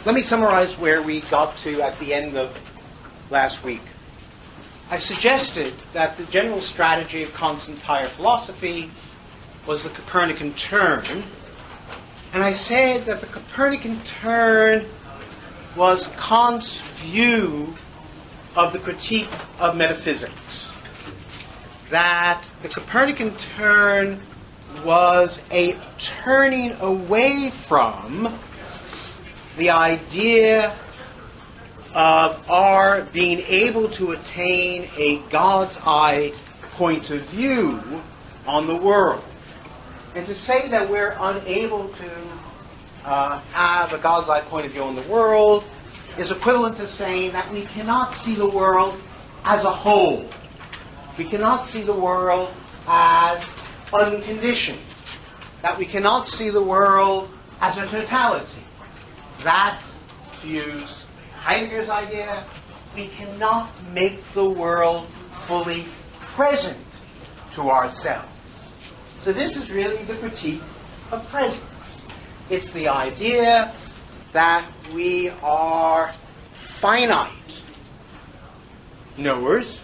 let me summarize where we got to at the end of last week. I suggested that the general strategy of Kant's entire philosophy was the Copernican Turn, and I said that the Copernican Turn was Kant's view of the critique of metaphysics. That the Copernican Turn was a turning away from the idea of our being able to attain a God's eye point of view on the world. And to say that we're unable to have a God's eye point of view on the world is equivalent to saying that we cannot see the world as a whole. We cannot see the world as unconditioned. That we cannot see the world as a totality. That, to use Heidegger's idea, we cannot make the world fully present to ourselves. So this is really the critique of presence. It's the idea that we are finite knowers.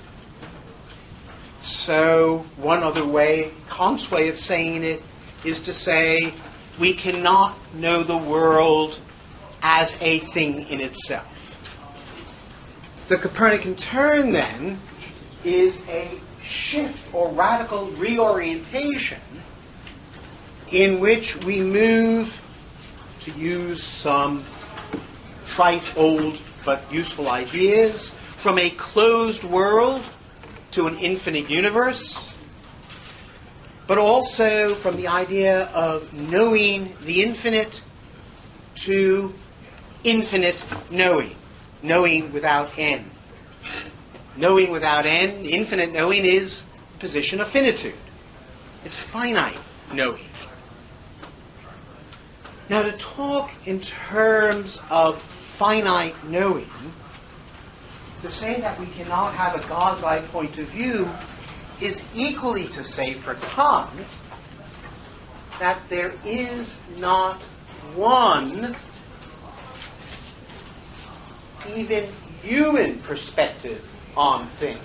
So one other way, Kant's way of saying it, is to say we cannot know the world as a thing in itself. The Copernican Turn, then, is a shift or radical reorientation in which we move, to use some trite, old, but useful ideas, from a closed world to an infinite universe, but also from the idea of knowing the infinite to infinite knowing, knowing without end. Knowing without end, infinite knowing is the position of finitude. It's finite knowing. Now, to talk in terms of finite knowing, to say that we cannot have a God's eye point of view is equally to say for Kant that there is not one even human perspective on things.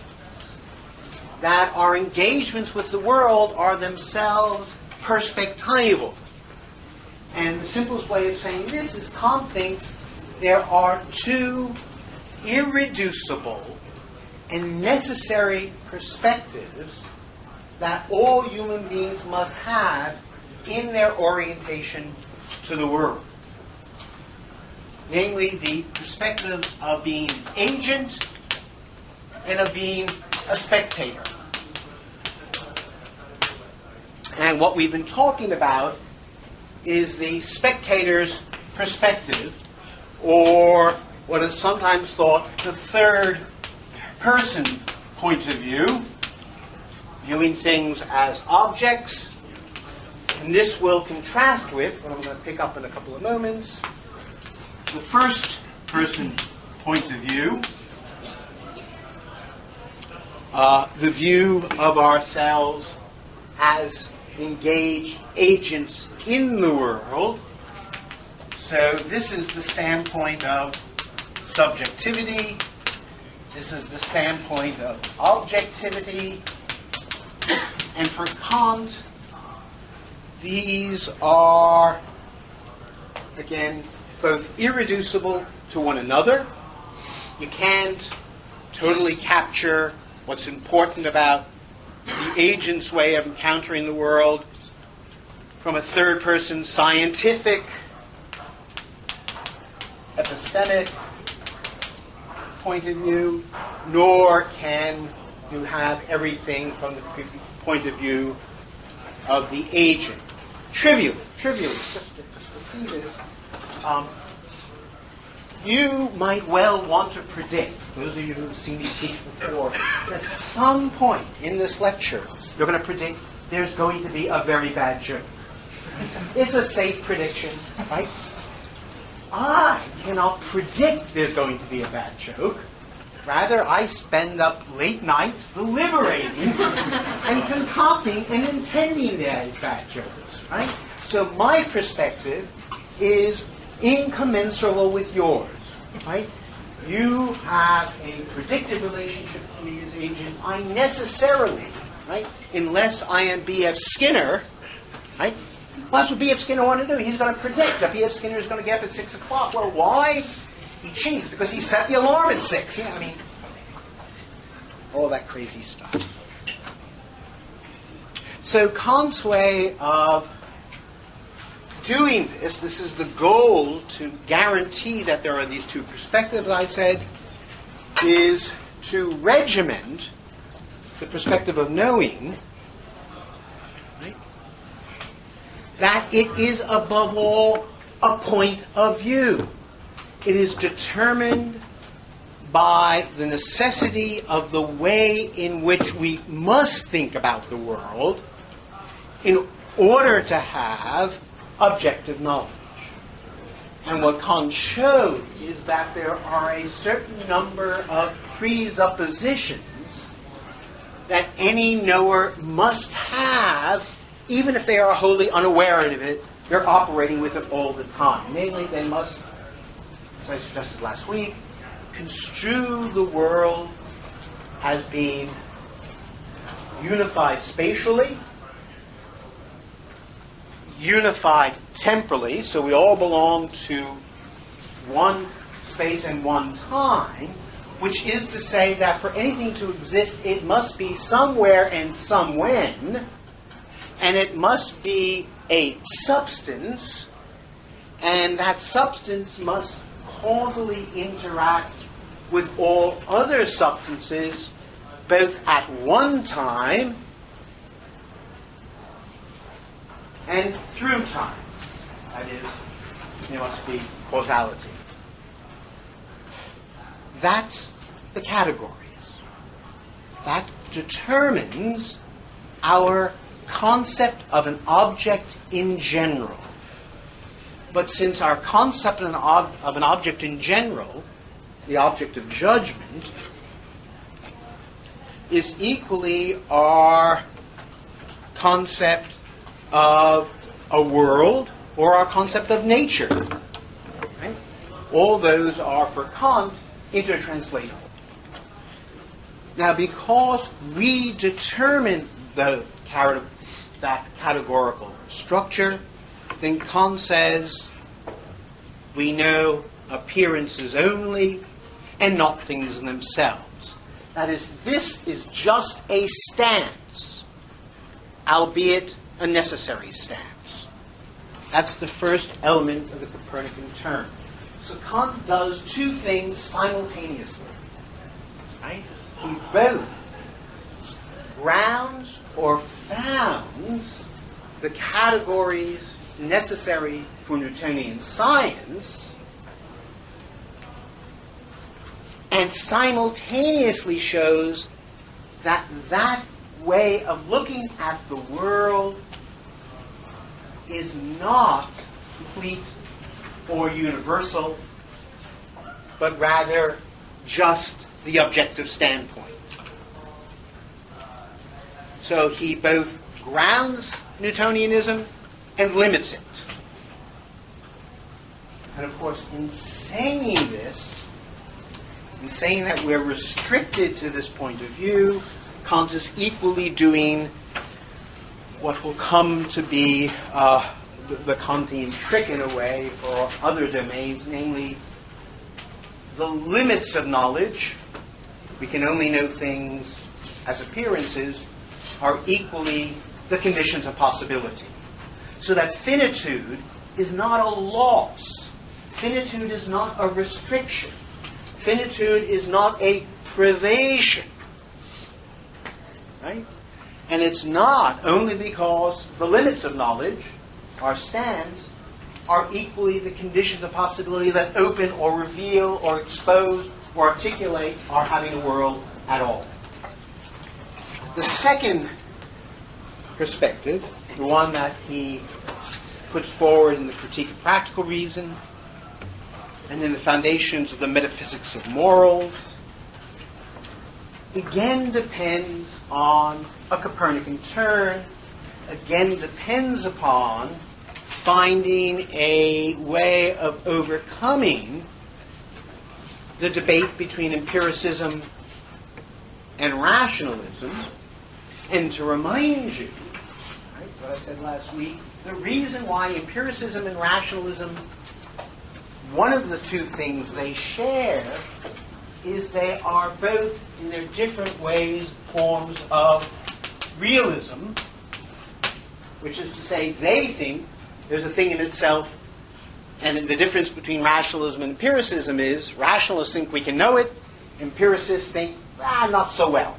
That our engagements with the world are themselves perspectival. And the simplest way of saying this is Kant thinks there are two irreducible and necessary perspectives that all human beings must have in their orientation to the world. Namely, the perspectives of being agent and of being a spectator. And what we've been talking about is the spectator's perspective, or what is sometimes thought the third person point of view, viewing things as objects. And this will contrast with, what I'm going to pick up in a couple of moments, the first person point of view, the view of ourselves as engaged agents in the world. So this is the standpoint of subjectivity. This is the standpoint of objectivity. And for Kant, these are, again, both irreducible to one another. You can't totally capture what's important about the agent's way of encountering the world from a third-person scientific, epistemic point of view, nor can you have everything from the point of view of the agent. Trivially, just to see this, you might well want to predict, those of you who have seen me teach before, that at some point in this lecture, you're going to predict there's going to be a very bad joke. It's a safe prediction, right? I cannot predict there's going to be a bad joke. Rather, I spend up late nights deliberating and concocting and intending the bad jokes, right? So my perspective is incommensurable with yours, right? You have a predictive relationship with me as agent. I necessarily, right, unless I am B.F. Skinner, right? Well, that's what B.F. Skinner wanted to do. He's going to predict that B.F. Skinner is going to get up at 6 o'clock. Well, why? He cheats because he set the alarm at 6. I mean, all that crazy stuff. So Kant's way of doing this is the goal to guarantee that there are these two perspectives, I said, is to regiment the perspective of knowing, right, that it is above all a point of view. It is determined by the necessity of the way in which we must think about the world in order to have objective knowledge. And what Kant showed is that there are a certain number of presuppositions that any knower must have, even if they are wholly unaware of it. They're operating with it all the time. Namely, they must, as I suggested last week, construe the world as being unified spatially, unified temporally, so we all belong to one space and one time, which is to say that for anything to exist, it must be somewhere and somewhen, and it must be a substance, and that substance must causally interact with all other substances, both at one time and through time. That is, there must be causality. That's the categories. That determines our concept of an object in general. But since our concept of an object in general, the object of judgment, is equally our concept of a world or our concept of nature. Right? All those are, for Kant, intertranslatable. Now, because we determine that categorical structure, then Kant says we know appearances only and not things in themselves. That is, this is just a stance, albeit a necessary stance. That's the first element of the Copernican turn. So Kant does two things simultaneously. Right? He both grounds or founds the categories necessary for Newtonian science, and simultaneously shows that that way of looking at the world is not complete or universal, but rather just the objective standpoint. So he both grounds Newtonianism and limits it. And of course, in saying this, in saying that we're restricted to this point of view, Kant is equally doing what will come to be the Kantian trick in a way for other domains, namely the limits of knowledge. We can only know things as appearances, are equally the conditions of possibility. So that finitude is not a loss. Finitude is not a restriction. Finitude is not a privation. Right? And it's not only because the limits of knowledge, our stance, are equally the conditions of possibility that open or reveal or expose or articulate our having a world at all. The second perspective, the one that he puts forward in the Critique of Practical Reason and in the Foundations of the Metaphysics of Morals, again depends on a Copernican turn, again depends upon finding a way of overcoming the debate between empiricism and rationalism, and to remind you, right, what I said last week, the reason why empiricism and rationalism, one of the two things they share is they are both, in their different ways, forms of realism, which is to say they think there's a thing in itself, and the difference between rationalism and empiricism is rationalists think we can know it, empiricists think, not so well.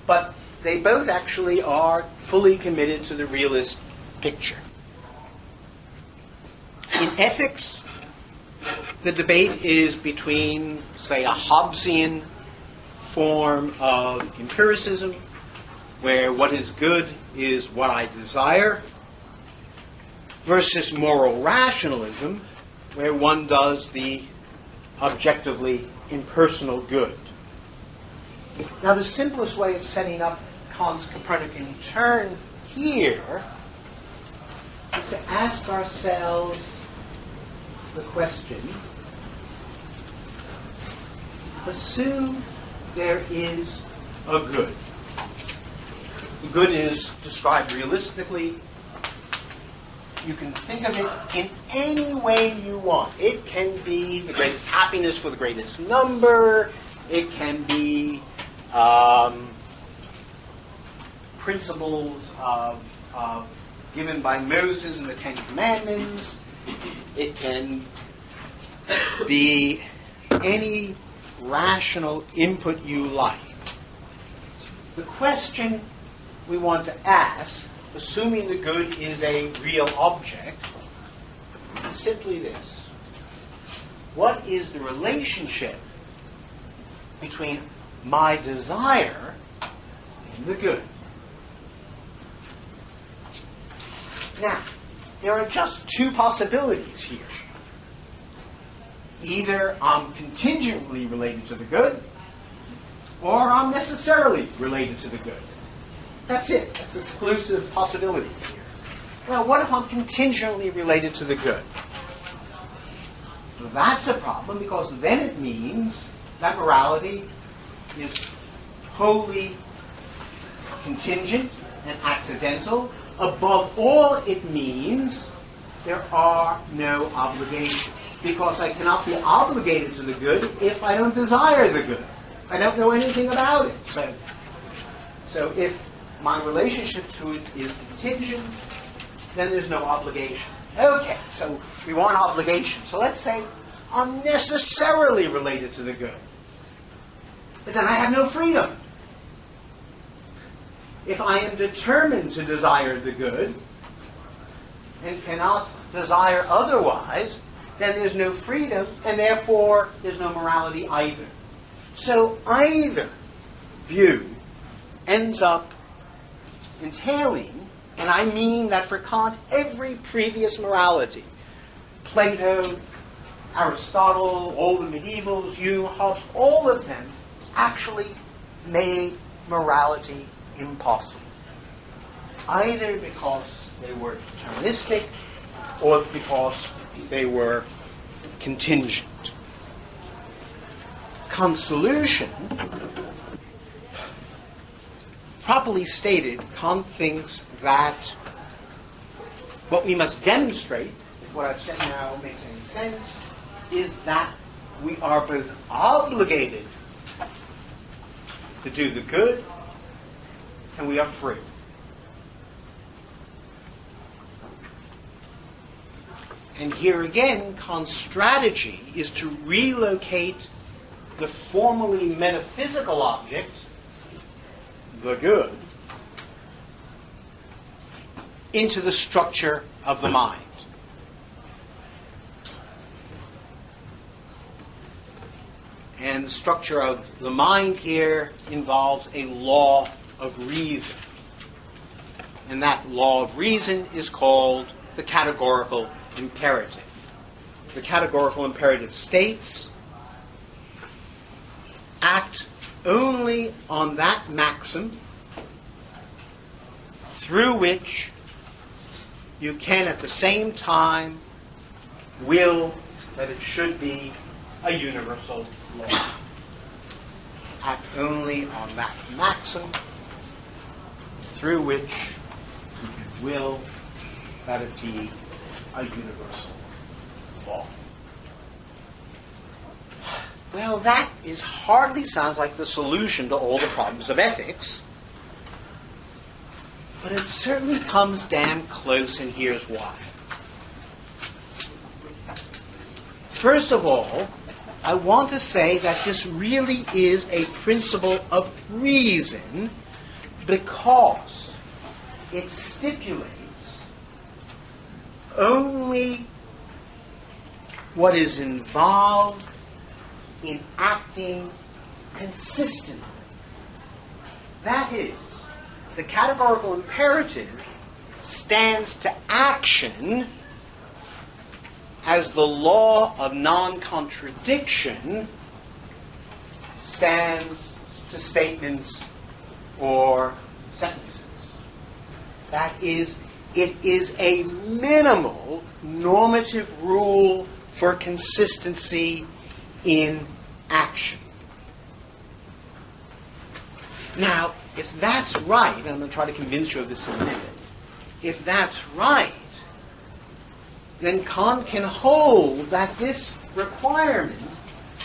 But they both actually are fully committed to the realist picture. In ethics, the debate is between, say, a Hobbesian form of empiricism, where what is good is what I desire, versus moral rationalism, where one does the objectively impersonal good. Now, the simplest way of setting up Kant's Copernican turn here is to ask ourselves the question, assume there is a good. The good is described realistically. You can think of it in any way you want. It can be the greatest happiness for the greatest number. It can be principles given by Moses in the Ten Commandments. It can be any rational input you like. The question we want to ask, assuming the good is a real object, is simply this. What is the relationship between my desire and the good? Now, there are just two possibilities here. Either I'm contingently related to the good, or I'm necessarily related to the good. That's it. That's exclusive possibilities here. Now, what if I'm contingently related to the good? Well, that's a problem, because then it means that morality is wholly contingent and accidental. Above all, it means there are no obligations, because I cannot be obligated to the good if I don't desire the good. I don't know anything about it. So if my relationship to it is contingent, then there's no obligation. Okay, so we want obligation. So let's say I'm necessarily related to the good. But then I have no freedom. If I am determined to desire the good and cannot desire otherwise, then there's no freedom, and therefore there's no morality either. So either view ends up entailing, and I mean that for Kant, every previous morality, Plato, Aristotle, all the medievals, Hume, Hobbes, all of them actually made morality impossible. Either because they were deterministic or because they were contingent. Kant's solution, properly stated, Kant thinks that what we must demonstrate, if what I've said now makes any sense, is that we are both obligated to do the good and we are free. And here again, Kant's strategy is to relocate the formally metaphysical object, the good, into the structure of the mind. And the structure of the mind here involves a law of reason. And that law of reason is called the categorical imperative. The categorical imperative states, act only on that maxim through which you can at the same time will that it should be a universal law. Act only on that maxim through which you can will that it be a universal law. Well, that hardly sounds like the solution to all the problems of ethics, but it certainly comes damn close, and here's why. First of all, I want to say that this really is a principle of reason because it stipulates only what is involved in acting consistently. That is, the categorical imperative stands to action as the law of non-contradiction stands to statements or sentences. That is, it is a minimal normative rule for consistency in action. Now, if that's right, and I'm going to try to convince you of this in a minute, if that's right, then Kant can hold that this requirement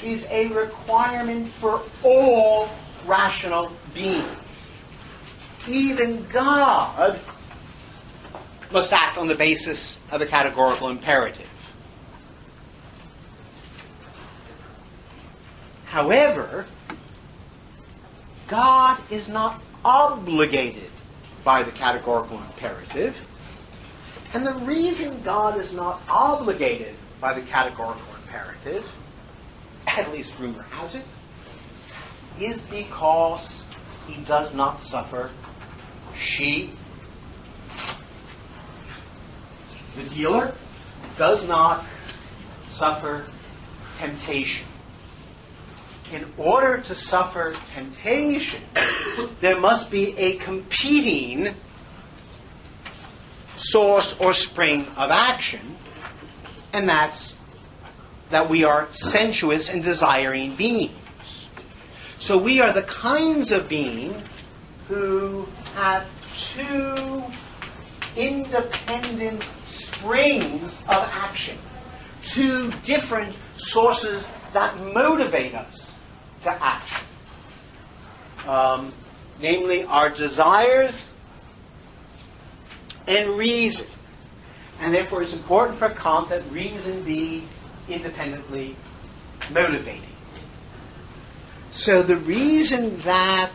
is a requirement for all rational beings. Even God must act on the basis of a categorical imperative. However, God is not obligated by the categorical imperative. And the reason God is not obligated by the categorical imperative, at least rumor has it, is because he does not suffer the dealer does not suffer temptation. In order to suffer temptation, there must be a competing source or spring of action, and that's that we are sensuous and desiring beings. So we are the kinds of being who have two independent springs of action, two different sources that motivate us to action. Namely, our desires and reason. And therefore it's important for Kant that reason be independently motivating. So the reason that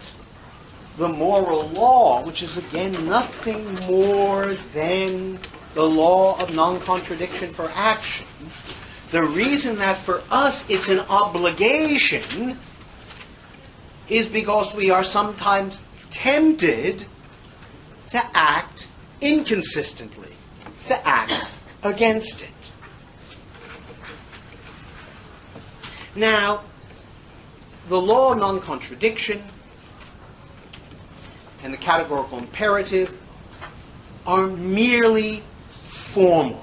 the moral law, which is again nothing more than the law of non-contradiction for action, the reason that for us it's an obligation is because we are sometimes tempted to act inconsistently, to act against it. Now, the law of non-contradiction and the categorical imperative are merely formal.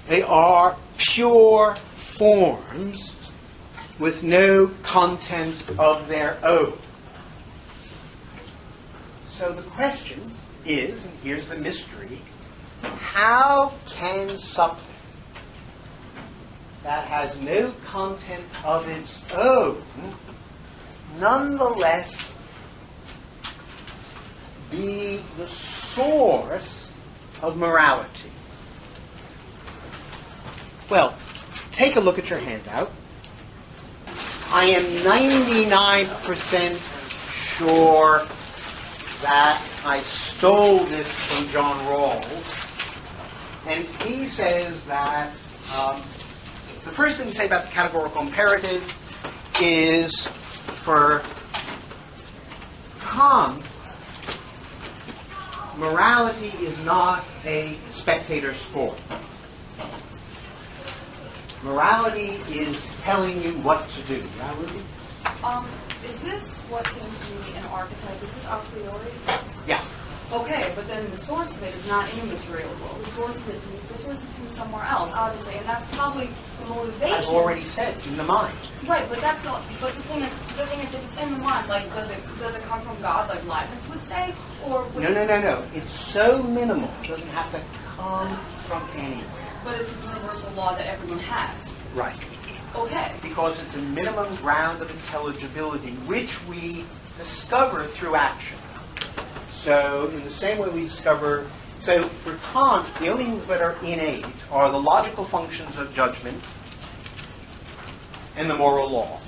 They are pure forms with no content of their own. So the question is, and here's the mystery, how can something that has no content of its own nonetheless be the source of morality? Well, take a look at your handout. I am 99% sure that I stole this from John Rawls. And he says that the first thing to say about the categorical imperative is, for Kant, morality is not a spectator sport. Morality is telling you what to do. Morality? Is this what seems to me an archetype? Is this a priori? Yeah. Okay, but then the source of it is not in the material world. The source is from somewhere else, obviously, and that's probably the motivation. I've already said, in the mind. Right, but that's not. But the thing is, if it's in the mind, like, does it come from God, like Leibniz would say, or No. It's so minimal, it doesn't have to come from anywhere. But it's a universal law that everyone has. Right. Okay. Because it's a minimum ground of intelligibility, which we discover through action. So, in the same way we discover... So, for Kant, the only things that are innate are the logical functions of judgment and the moral law.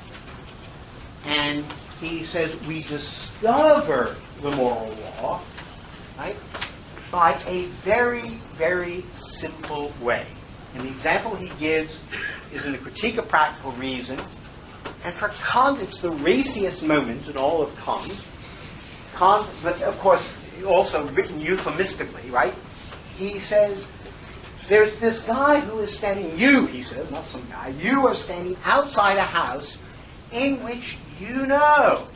And he says we discover the moral law, right, by a very, very simple way. And the example he gives is in the Critique of Practical Reason. And for Kant, it's the raciest moment in all of Kant. Kant, but of course, also written euphemistically, right? He says, there's this guy who is standing, you, he says, not some guy, you are standing outside a house in which you know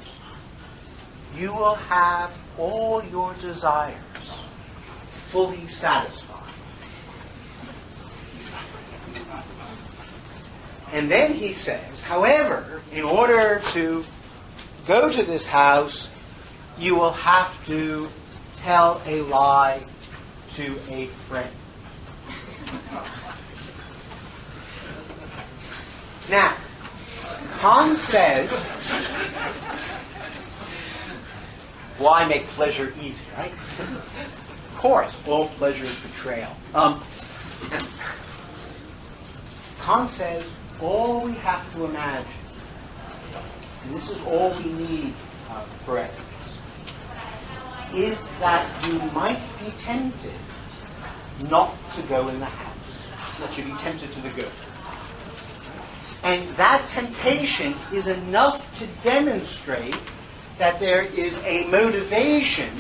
you will have all your desires fully satisfied. And then he says, however, in order to go to this house, you will have to tell a lie to a friend. Now, Kant says, why make pleasure easy, right? Of course, all pleasure is betrayal. Kant says, all we have to imagine, and this is all we need for ethics, is that you might be tempted not to go in the house, that you be tempted to the good. And that temptation is enough to demonstrate that there is a motivation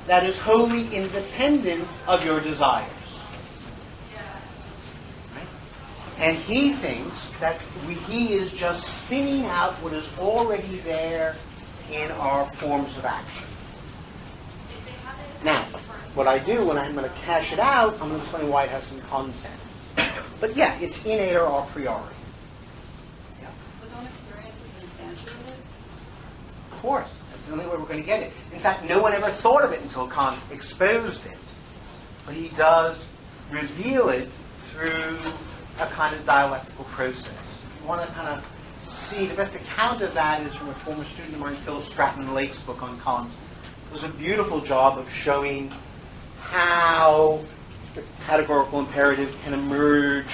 that is wholly independent of your desires. Right? And he thinks that he is just spinning out what is already there in our forms of action. Now, what I do when I'm going to cash it out, I'm going to explain why it has some content. But yeah, it's innate or a priori. Yeah. But don't experiences instantiate it? Of course. That's the only way we're going to get it. In fact, no one ever thought of it until Kant exposed it. But he does reveal it through a kind of dialectical process. If you want to kind of see, the best account of that is from a former student of mine, Philip Stratton Lake's book on Kant. It was a beautiful job of showing how the categorical imperative can emerge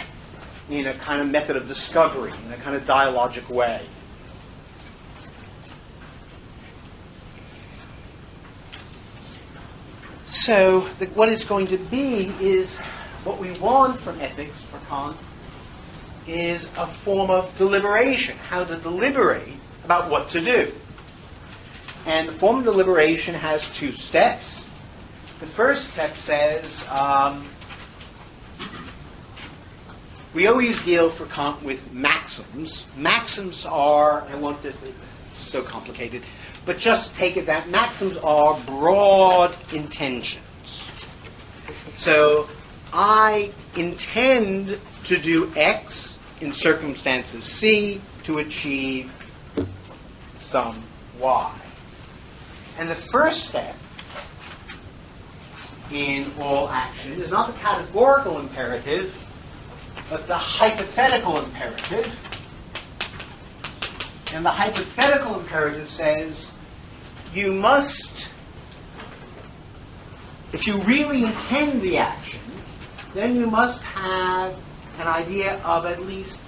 in a kind of method of discovery, in a kind of dialogic way. So what it's going to be is, what we want from ethics for Kant is a form of deliberation, how to deliberate about what to do. And the form of deliberation has two steps. The first step says, we always deal for Kant with maxims. Maxims are, I want this, it's so complicated, but just take it that maxims are broad intentions. So, I intend to do X in circumstances C to achieve some Y. And the first step in all action is not the categorical imperative, but the hypothetical imperative. And the hypothetical imperative says, you must, if you really intend the action, then you must have an idea of at least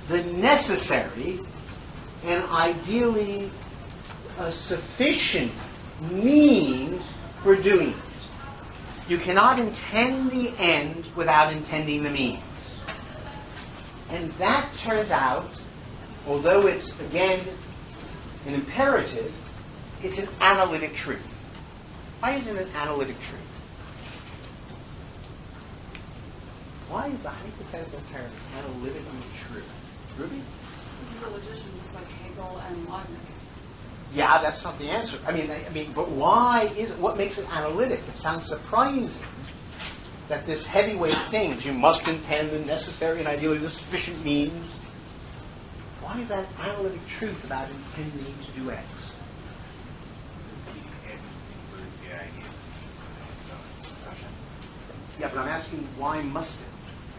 the necessary and ideally a sufficient means for doing it. You cannot intend the end without intending the means. And that turns out, although it's, again, an imperative, it's an analytic truth. Why is it an analytic truth? Why is the hypothetical term analytically true? Ruby? He's a logician just like Hegel and Leibniz. yeah, that's not the answer. I mean, but why is it? What makes it analytic? It sounds surprising that this heavyweight thing, you must intend the necessary and ideally the sufficient means. Why is that analytic truth about intending to do X? Yeah, but I'm asking, why must it?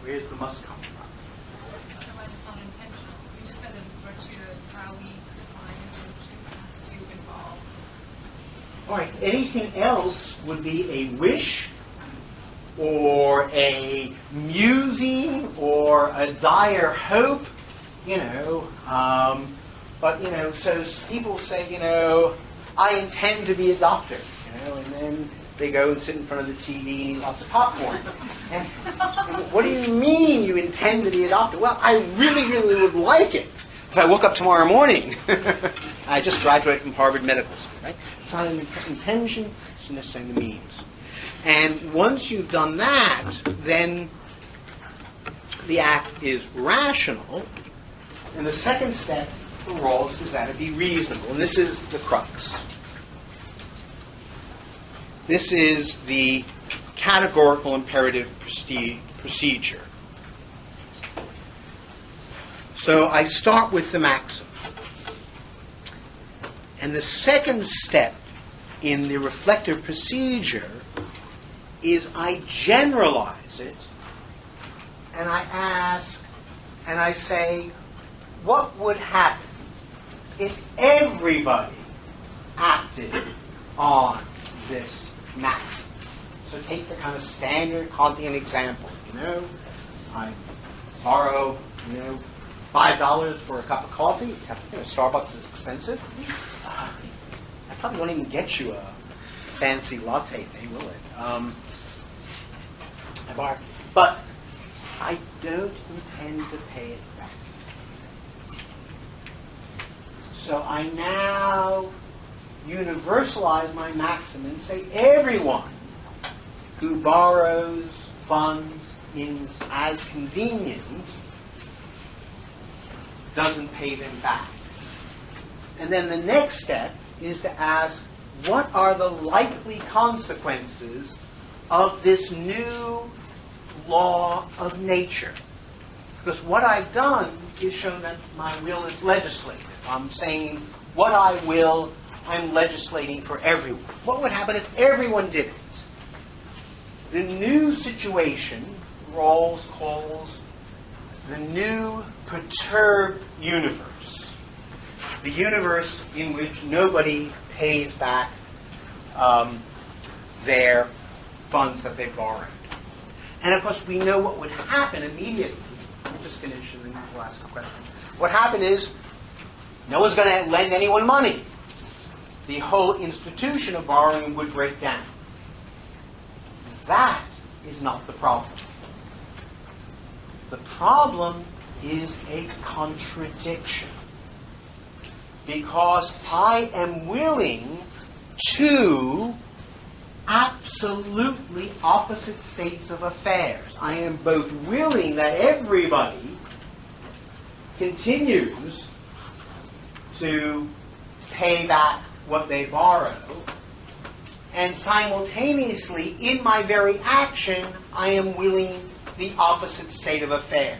Where's the must come from? Otherwise, it's not intentional. We just by the virtue of how we define virtue has to involve. All right. Anything else would be a wish, or a musing, or a dire hope, But so people say, I intend to be a doctor, and then they go and sit in front of the TV and eat lots of popcorn. And what do you mean you intend to be a doctor? Well, I really, really would like it if I woke up tomorrow morning. I just graduated from Harvard Medical School, right? It's not an intention, it's necessarily the means. And once you've done that, then the act is rational. And the second step for Rawls is that it be reasonable. And this is the crux. This is the categorical imperative procedure. So I start with the maxim. And the second step in the reflective procedure is I generalize it, and I ask, and I say, what would happen if everybody acted on this maxim? So take the kind of standard Kantian example. I borrow, $5 for a cup of coffee. Starbucks is expensive. I probably won't even get you a fancy latte thing, will it? I borrow, but I don't intend to pay it back. So I now universalize my maxim and say everyone who borrows funds as convenient doesn't pay them back. And then the next step is to ask, what are the likely consequences of this new law of nature? Because what I've done is shown that my will is legislative. I'm saying what I will, I'm legislating for everyone. What would happen if everyone did it? The new situation, Rawls calls the new perturbed universe. The universe in which nobody pays back their funds that they borrowed. And of course, we know what would happen immediately. I'll just finish and then we'll ask a question. What happened is, no one's going to lend anyone money. The whole institution of borrowing would break down. That is not the problem. The problem is a contradiction. Because I am willing to absolutely opposite states of affairs. I am both willing that everybody continues to pay back what they borrow, and simultaneously, in my very action, I am willing the opposite state of affairs.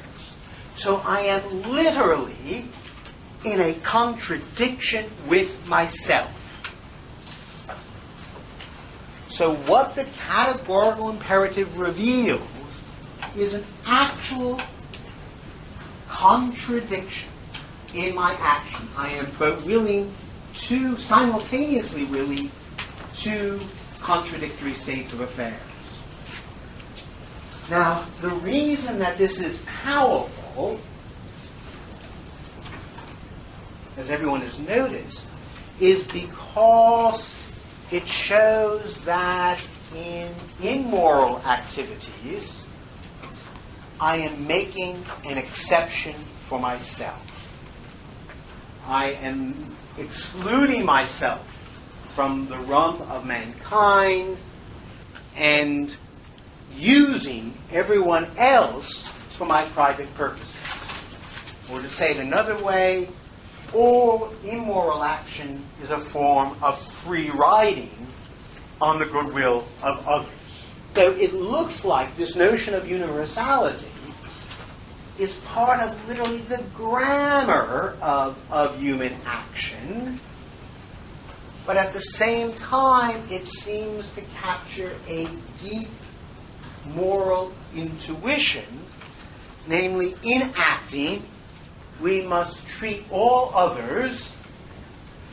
So I am literally in a contradiction with myself. So what the categorical imperative reveals is an actual contradiction in my action. I am both simultaneously willing to contradictory states of affairs. Now, the reason that this is powerful, as everyone has noticed, is because it shows that in immoral activities, I am making an exception for myself. I am excluding myself from the run of mankind and using everyone else for my private purposes. Or to say it another way, all immoral action is a form of free riding on the goodwill of others. So it looks like this notion of universality is part of literally the grammar of human action, but at the same time it seems to capture a deep moral intuition, namely, in acting, we must treat all others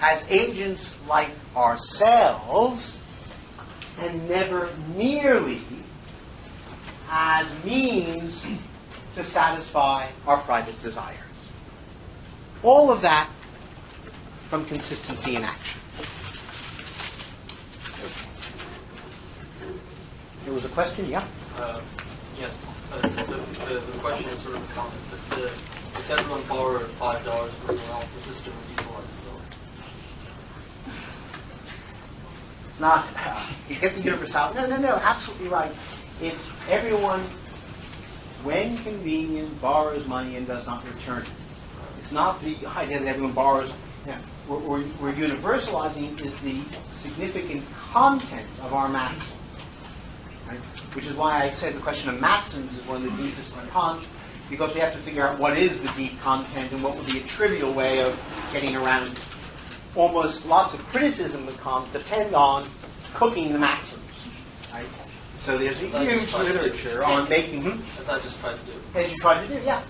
as agents like ourselves and never merely as means to satisfy our private desires. All of that from consistency in action. There was a question, yeah? Yes. So the question is sort of a comment, but if everyone borrowed $5 from everyone else, the system would equalize itself. It's not, you get the universality. No, absolutely right. It's everyone, when convenient, borrows money and does not return it. It's not the idea that everyone borrows. We're universalizing is the significant content of our maxim. Right? Which is why I said the question of maxims is one of the deepest in Kant, because we have to figure out what is the deep content and what would be a trivial way of getting around it. Almost lots of criticism of Kant depend on cooking the maxims. Right? So there's a huge literature on making them. As I just tried to do. As you tried to do, yeah.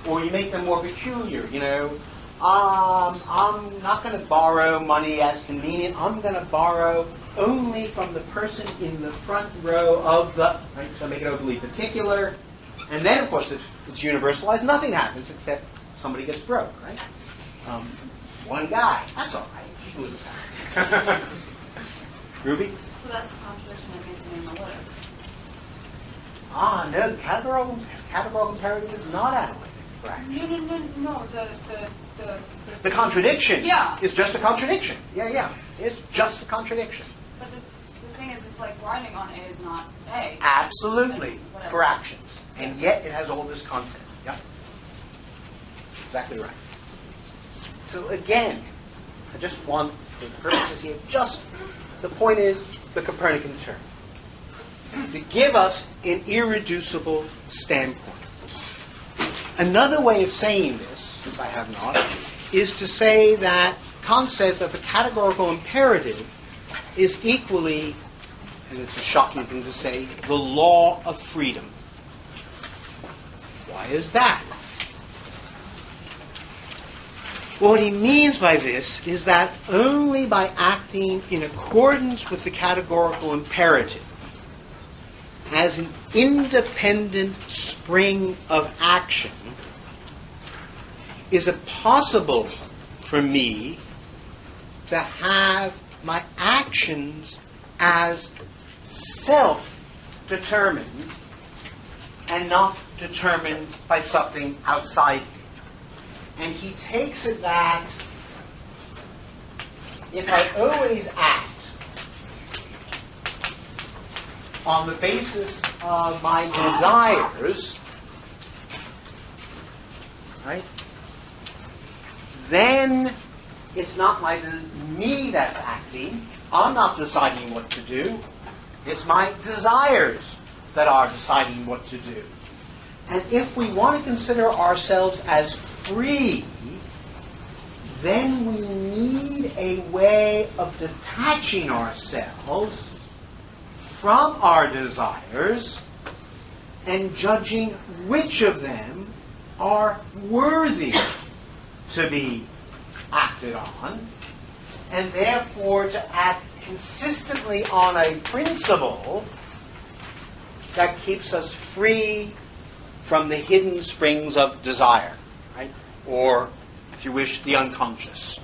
Or you make them more peculiar, I'm not going to borrow money as convenient. I'm going to borrow only from the person in the front row of the... Right? So make it overly particular. And then, of course, if it's universalized, nothing happens except somebody gets broke, right? One guy. That's all right. You can live with that. Ruby? So that's the contradiction I mentioned in the letter. No, the categorical imperative is not analytic. Right. No. The contradiction Yeah. is just a contradiction. Yeah. It's just a contradiction. But the thing is, it's like writing on A is not A. Absolutely. Whatever. For actions. And yet it has all this content. Yeah. Exactly right. So again, I just want, for the purposes here, the point is the Copernican Turn. To give us an irreducible standpoint. Another way of saying this, since I have not, is to say that Kant says that the categorical imperative is equally, and it's a shocking thing to say, the law of freedom. Why is that? Well, what he means by this is that only by acting in accordance with the categorical imperative as an independent spring of action is it possible for me to have my actions as self-determined and not determined by something outside me. And he takes it that if I always act on the basis of my desires, right, then it's not me that's acting. I'm not deciding what to do. It's my desires that are deciding what to do. And if we want to consider ourselves as free, then we need a way of detaching ourselves from our desires and judging which of them are worthy to be acted on, and therefore to act consistently on a principle that keeps us free from the hidden springs of desire, right? Or, if you wish, the unconscious.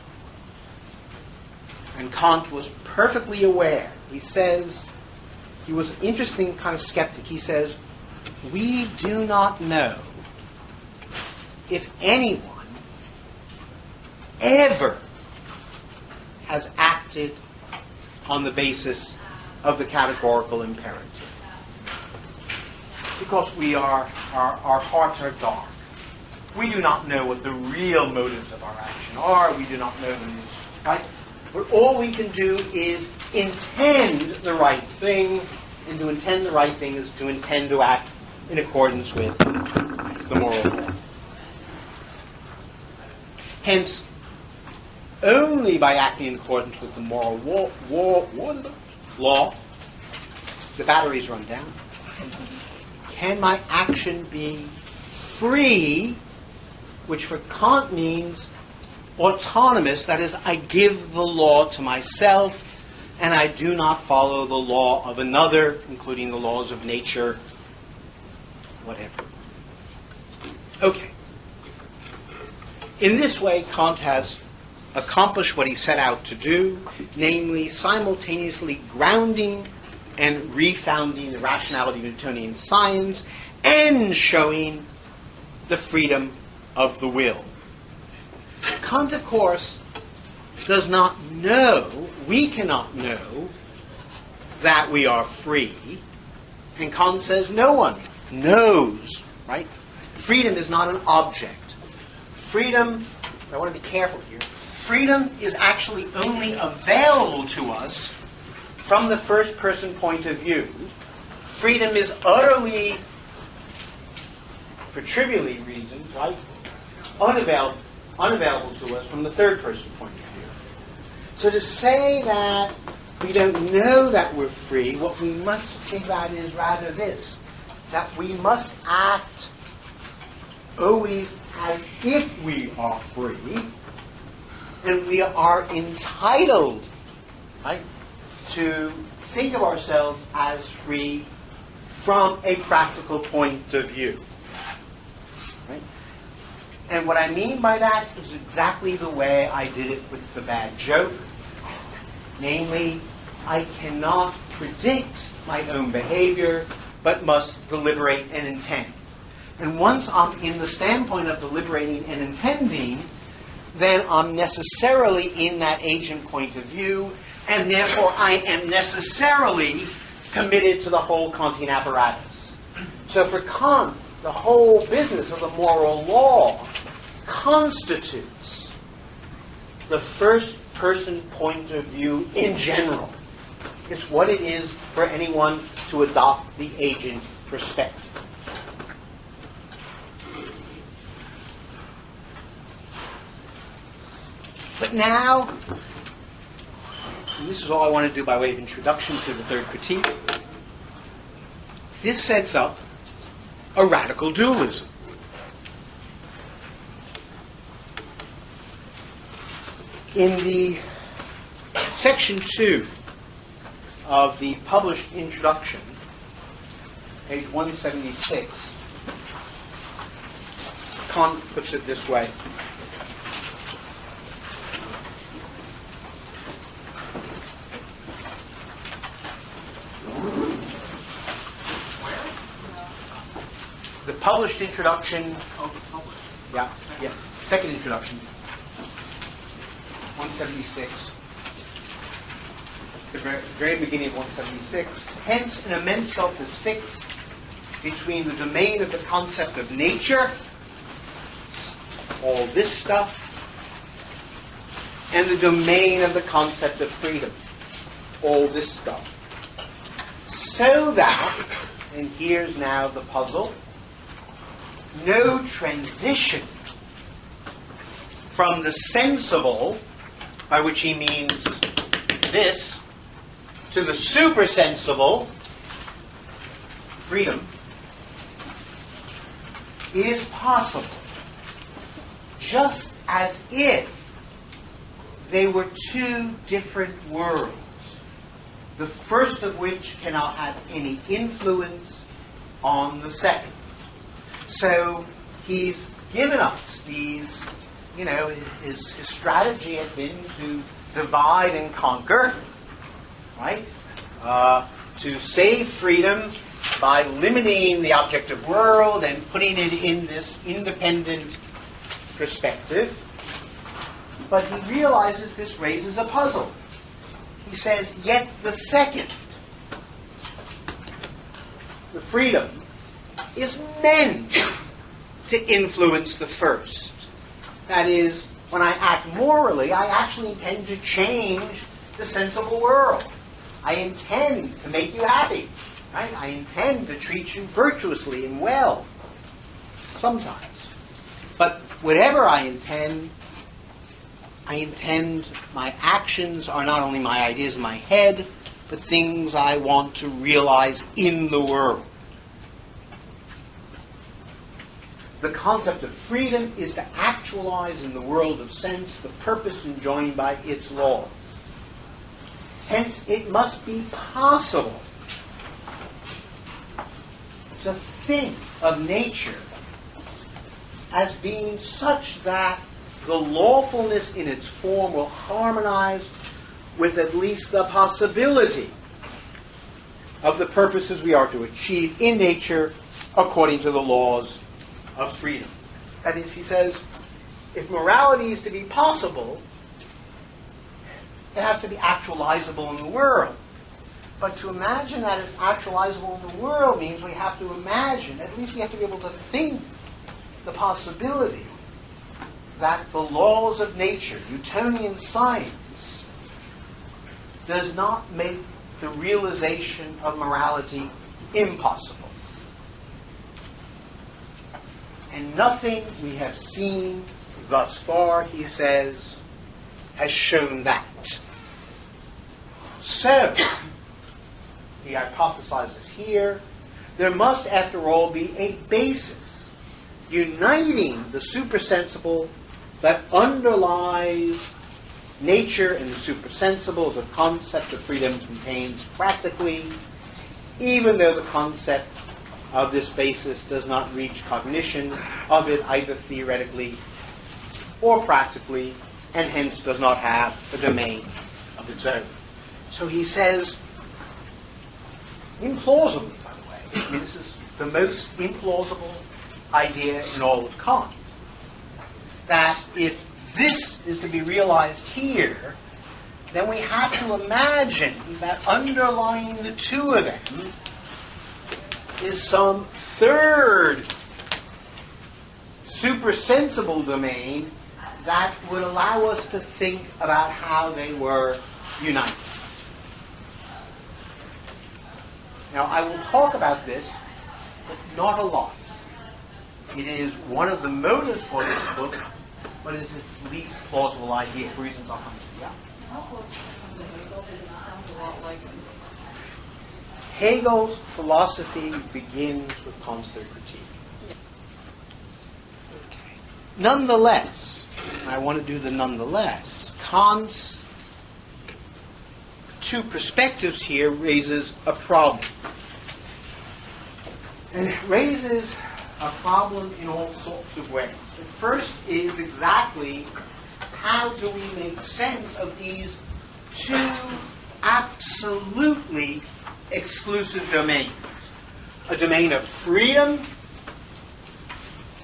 And Kant was perfectly aware. He says, he was an interesting kind of skeptic. He says, we do not know if anyone ever has acted on the basis of the categorical imperative. Because our hearts are dark. We do not know what the real motives of our action are. We do not know them, right? But all we can do is intend the right thing, and to intend the right thing is to intend to act in accordance with the moral law. Hence, only by acting in accordance with the moral law, the batteries run down, can my action be free, which for Kant means autonomous, that is, I give the law to myself, and I do not follow the law of another, including the laws of nature, whatever. Okay. In this way, Kant has accomplished what he set out to do, namely simultaneously grounding and refounding the rationality of Newtonian science and showing the freedom of the will. Kant, of course, does not know, we cannot know, that we are free. And Kant says no one knows, right? Freedom is not an object. Freedom, I want to be careful here, freedom is actually only available to us from the first person point of view. Freedom is utterly, for trivial reasons, right, unavailable to us from the third person point of view. So to say that we don't know that we're free, what we must think about is rather this, that we must act always as if we are free, and we are entitled, right, to think of ourselves as free from a practical point of view. Right? And what I mean by that is exactly the way I did it with the bad joke. Namely, I cannot predict my own behavior, but must deliberate and intend. And once I'm in the standpoint of deliberating and intending, then I'm necessarily in that agent point of view, and therefore I am necessarily committed to the whole Kantian apparatus. So for Kant, the whole business of the moral law constitutes the first person point of view in general. It's what it is for anyone to adopt the agent perspective. But now, and this is all I want to do by way of introduction to the third critique, this sets up a radical dualism. In the section 2 of the published introduction, page 176, Kant puts it this way. The published introduction, second introduction, 176, the very beginning of 176. Hence, an immense gulf is fixed between the domain of the concept of nature, all this stuff, and the domain of the concept of freedom, all this stuff. So that, and here's now the puzzle, no transition from the sensible, by which he means this, to the supersensible, freedom, is possible, just as if they were two different worlds, the first of which cannot have any influence on the second. So he's given us these, his strategy had been to divide and conquer, right? To save freedom by limiting the objective world and putting it in this independent perspective. But he realizes this raises a puzzle. He says, yet the second, the freedom, is meant to influence the first. That is, when I act morally, I actually intend to change the sensible world. I intend to make you happy. Right? I intend to treat you virtuously and well. Sometimes. But whatever I intend my actions are not only my ideas in my head, but things I want to realize in the world. The concept of freedom is to actualize in the world of sense the purpose enjoined by its laws. Hence, it must be possible to think of nature as being such that the lawfulness in its form will harmonize with at least the possibility of the purposes we are to achieve in nature according to the laws of freedom. That is, he says, if morality is to be possible, it has to be actualizable in the world. But to imagine that it's actualizable in the world means we have to imagine, at least we have to be able to think the possibility that the laws of nature, Newtonian science, does not make the realization of morality impossible. And nothing we have seen thus far, he says, has shown that. So, he hypothesizes here, there must, after all, be a basis uniting the supersensible that underlies nature and the supersensible, the concept of freedom contains practically, even though the concept of this basis does not reach cognition of it either theoretically or practically, and hence does not have a domain of its own. So he says, implausibly, by the way, I mean, this is the most implausible idea in all of Kant, that if this is to be realized here, then we have to imagine that underlying the two of them is some third supersensible domain that would allow us to think about how they were united. Now, I will talk about this, but not a lot. It is one of the motives for this book, but it's its least plausible idea for reasons I'll come to. Yeah? Hegel's philosophy begins with Kant's third critique. Okay. Nonetheless, I want to do the nonetheless, Kant's two perspectives here raises a problem. And it raises a problem in all sorts of ways. The first is exactly how do we make sense of these two absolutely exclusive domains? A domain of freedom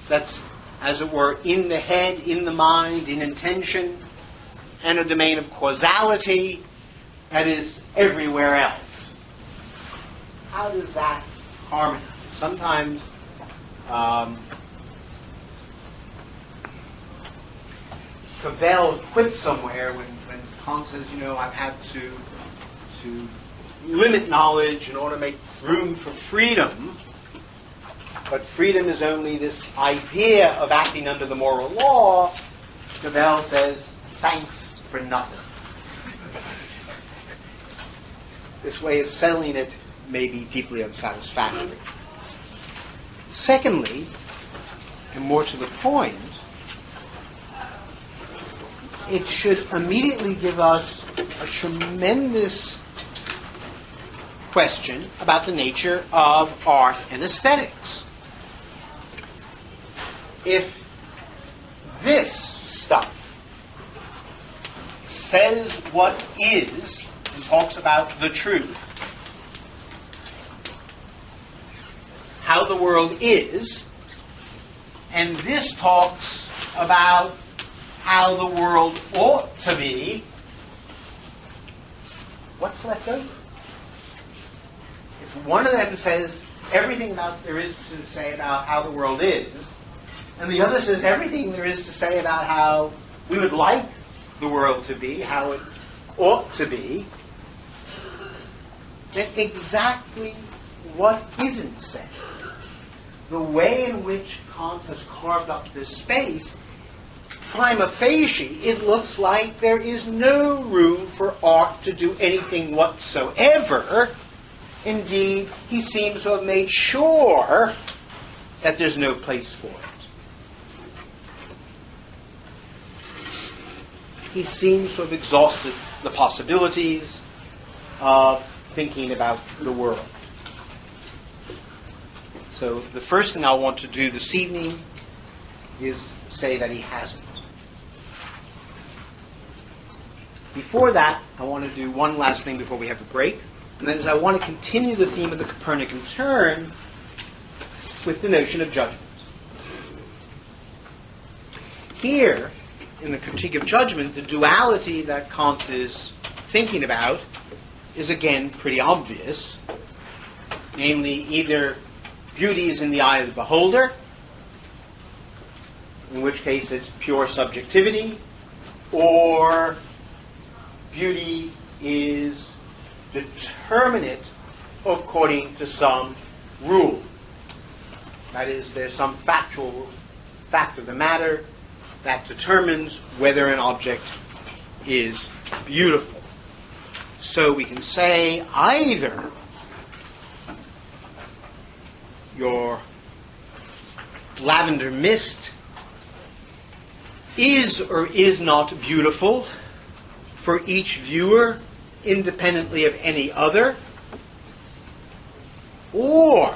that's, as it were, in the head, in the mind, in intention, and a domain of causality that is everywhere else. How does that harmonize? Sometimes Cavell quips somewhere when Kant says, I've had to limit knowledge in order to make room for freedom, but freedom is only this idea of acting under the moral law. Cavell says, thanks for nothing. This way of settling it may be deeply unsatisfactory. Secondly, and more to the point, it should immediately give us a tremendous question about the nature of art and aesthetics. If this stuff says what is and talks about the truth, how the world is, and this talks about how the world ought to be, what's left over? If one of them says everything about there is to say about how the world is, and the other says everything there is to say about how we would like the world to be, how it ought to be, then exactly what isn't said, the way in which Kant has carved up this space, prima facie, it looks like there is no room for art to do anything whatsoever. Indeed, he seems to have made sure that there's no place for it. He seems to have exhausted the possibilities of thinking about the world. So the first thing I want to do this evening is say that he hasn't. Before that, I want to do one last thing before we have a break, and that is I want to continue the theme of the Copernican turn with the notion of judgment. Here, in the critique of judgment, the duality that Kant is thinking about is again pretty obvious. Namely, either beauty is in the eye of the beholder, in which case it's pure subjectivity, or beauty is determinate according to some rule. That is, there's some factual fact of the matter that determines whether an object is beautiful. So we can say either your lavender mist is or is not beautiful for each viewer independently of any other, or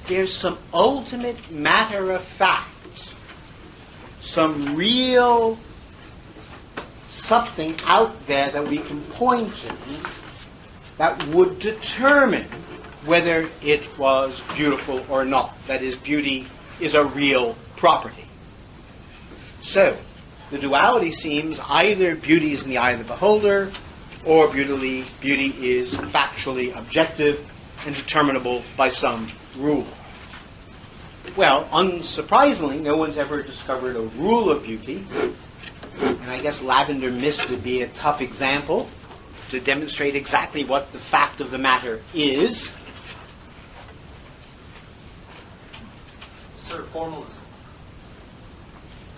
there's some ultimate matter of fact, some real something out there that we can point to that would determine whether it was beautiful or not. That is, beauty is a real property. So, the duality seems either beauty is in the eye of the beholder, or beauty is factually objective and determinable by some rule. Well, unsurprisingly, no one's ever discovered a rule of beauty, and I guess lavender mist would be a tough example to demonstrate exactly what the fact of the matter is. Sir, formalism.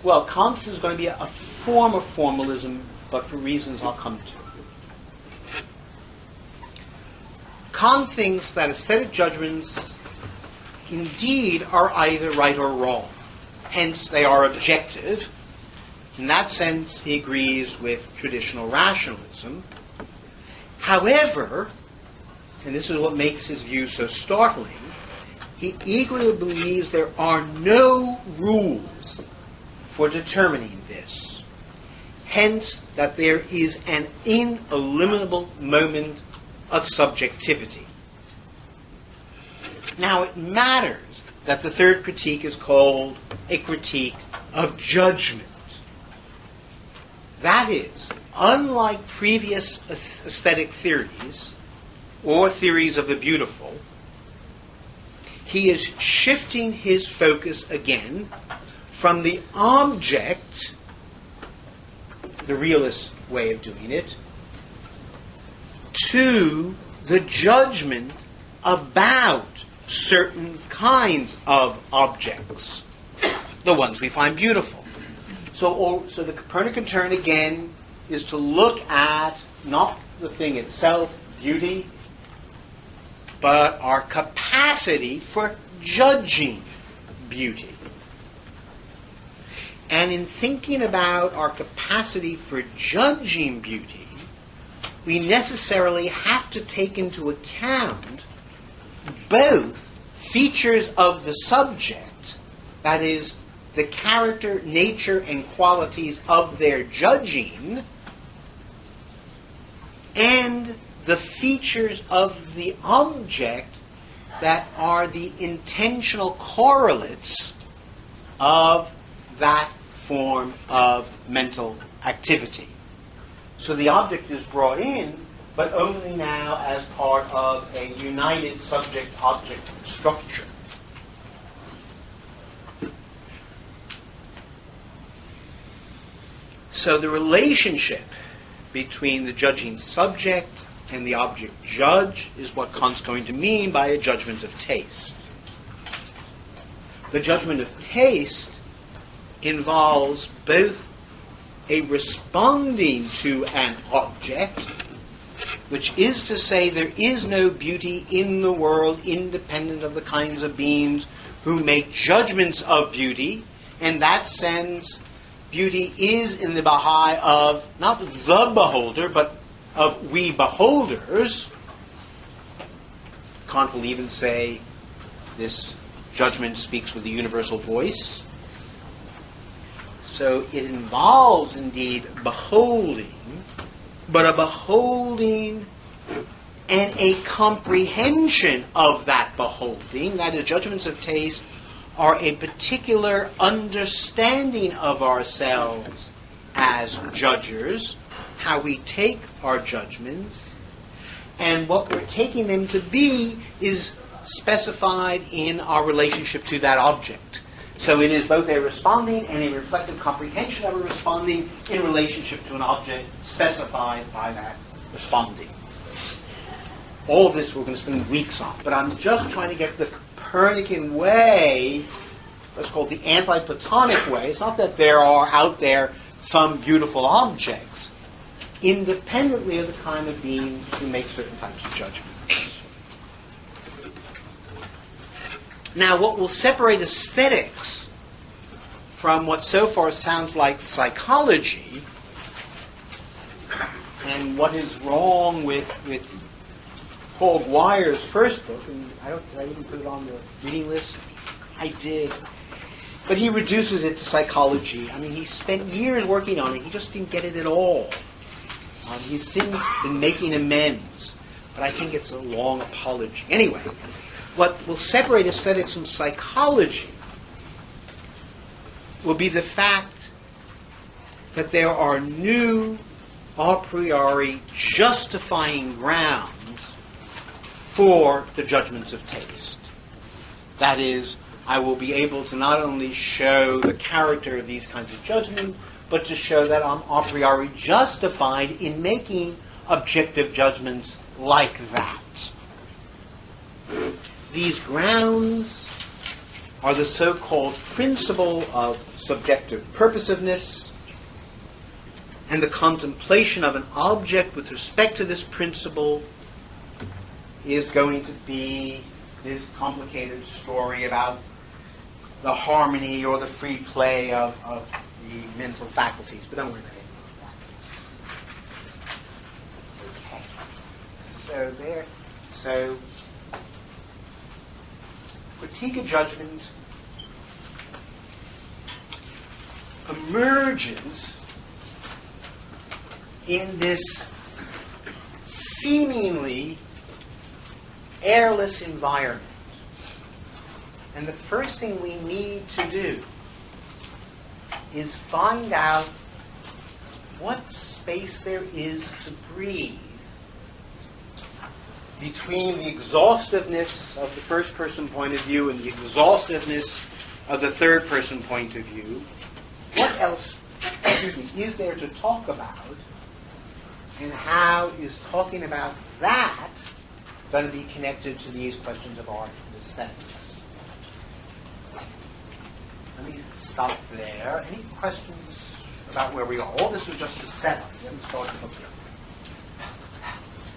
Well, Kant's is going to be a form of formalism, but for reasons I'll come to. Kant thinks that aesthetic judgments indeed are either right or wrong. Hence, they are objective. In that sense, he agrees with traditional rationalism. However, and this is what makes his view so startling, he equally believes there are no rules for determining this. Hence, that there is an ineliminable moment of subjectivity. Now, it matters that the third critique is called a critique of judgment. That is, unlike previous aesthetic theories or theories of the beautiful, he is shifting his focus again from the object, the realist way of doing it, to the judgment about certain kinds of objects, the ones we find beautiful. So the Copernican turn again is to look at not the thing itself, beauty, but our capacity for judging beauty. And in thinking about our capacity for judging beauty, we necessarily have to take into account both features of the subject, that is, the character, nature, and qualities of their judging, and the features of the object that are the intentional correlates of that form of mental activity. So the object is brought in, but only now as part of a united subject-object structure. So the relationship between the judging subject and the object judge is what Kant's going to mean by a judgment of taste. The judgment of taste involves both a responding to an object, which is to say there is no beauty in the world independent of the kinds of beings who make judgments of beauty. In that sense, beauty is in the Baha'i of not the beholder, but of we beholders. Kant will even say this judgment speaks with a universal voice. So it involves indeed beholding, but a beholding and a comprehension of that beholding, that is, judgments of taste, are a particular understanding of ourselves as judgers, how we take our judgments, and what we're taking them to be is specified in our relationship to that object. So it is both a responding and a reflective comprehension of a responding in relationship to an object specified by that responding. All of this we're going to spend weeks on, but I'm just trying to get the Copernican way, let's call it the anti-Platonic way. It's not that there are out there some beautiful objects, independently of the kind of beings who make certain types of judgments. Now, what will separate aesthetics from what so far sounds like psychology, and what is wrong with Paul Guire's first book, and I didn't put it on the reading list. I did. But he reduces it to psychology. I mean, he spent years working on it. He just didn't get it at all. He's since been making amends. But I think it's a long apology. Anyway, what will separate aesthetics from psychology will be the fact that there are new, a priori, justifying grounds for the judgments of taste. That is, I will be able to not only show the character of these kinds of judgments, but to show that I'm a priori justified in making objective judgments like that. These grounds are the so-called principle of subjective purposiveness, and the contemplation of an object with respect to this principle is going to be this complicated story about the harmony or the free play of the mental faculties. But don't worry about it. Okay. So critique of judgment emerges in this seemingly airless environment. And the first thing we need to do is find out what space there is to breathe between the exhaustiveness of the first-person point of view and the exhaustiveness of the third-person point of view. What else is there to talk about, and how is talking about that going to be connected to these questions of art and aesthetics? Let me stop there. Any questions about where we are? All this was just a setup. We haven't started the book yet.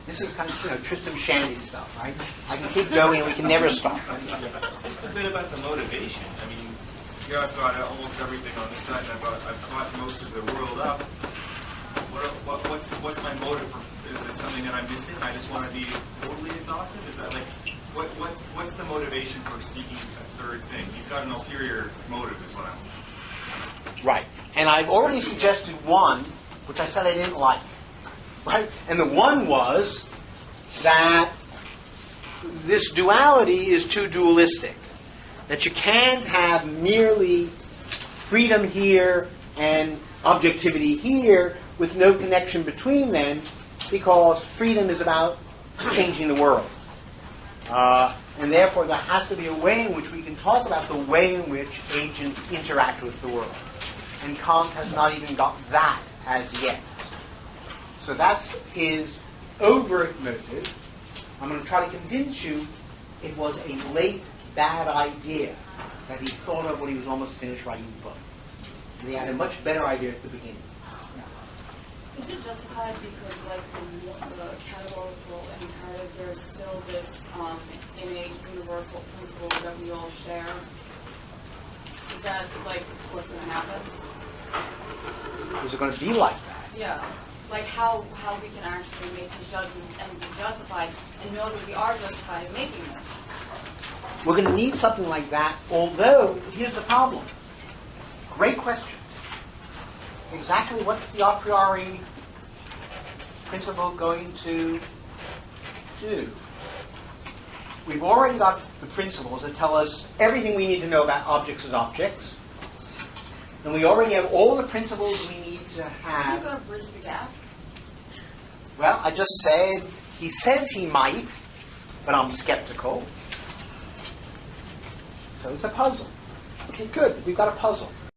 This is kind of Tristram Shandy stuff, right? I can keep going and we can never stop. Just a bit about the motivation. I mean, here I've got almost everything on this side, and I've caught most of the world up. What's my motive? Is there something that I'm missing? I just want to be totally exhausted? Is that like, what's the motivation for seeking a third thing? He's got an ulterior motive, is what I'm... Right. And I've already suggested one, which I said I didn't like. Right? And the one was that this duality is too dualistic. That you can't have merely freedom here and objectivity here with no connection between them, because freedom is about changing the world. And therefore there has to be a way in which we can talk about the way in which agents interact with the world. And Kant has not even got that as yet. So that's his overt motive. I'm going to try to convince you it was a late bad idea that he thought of when he was almost finished writing the book. And he had a much better idea at the beginning. Is it justified because, like, the categorical and imperative, there's still this innate universal principle that we all share? Is that, like, what's going to happen? Is it going to be like that? Yeah. Like, how we can actually make these judgments and be justified and know that we are justified in making this? We're going to need something like that, although, here's the problem. Great question. Exactly what's the a priori principle going to do? We've already got the principles that tell us everything we need to know about objects as objects. And we already have all the principles we need to have. Is it going to bridge the gap? Well, I just said, he says he might, but I'm skeptical. So it's a puzzle. Okay, good. We've got a puzzle.